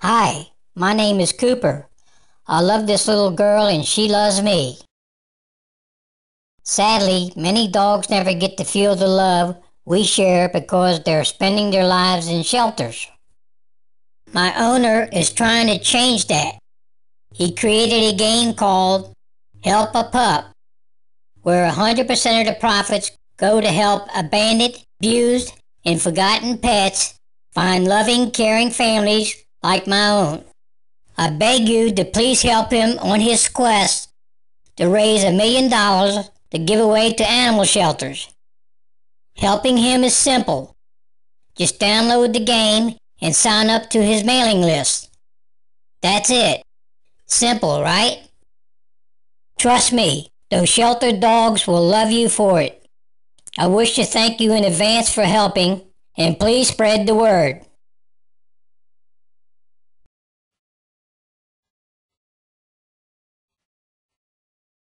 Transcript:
Hi, my name is Cooper. I love this little girl and she loves me. Sadly, many dogs never get to feel the love we share because they're spending their lives in shelters. My owner is trying to change that. He created a game called Help a Pup, where 100% of the profits go to help abandoned, abused, and forgotten pets find loving, caring families like my own. I beg you to please help him on his quest to raise $1 million to give away to animal shelters. Helping him is simple. Just download the game and sign up to his mailing list. That's it. Simple, right? Trust me, those shelter dogs will love you for it. I wish to thank you in advance for helping, and please spread the word.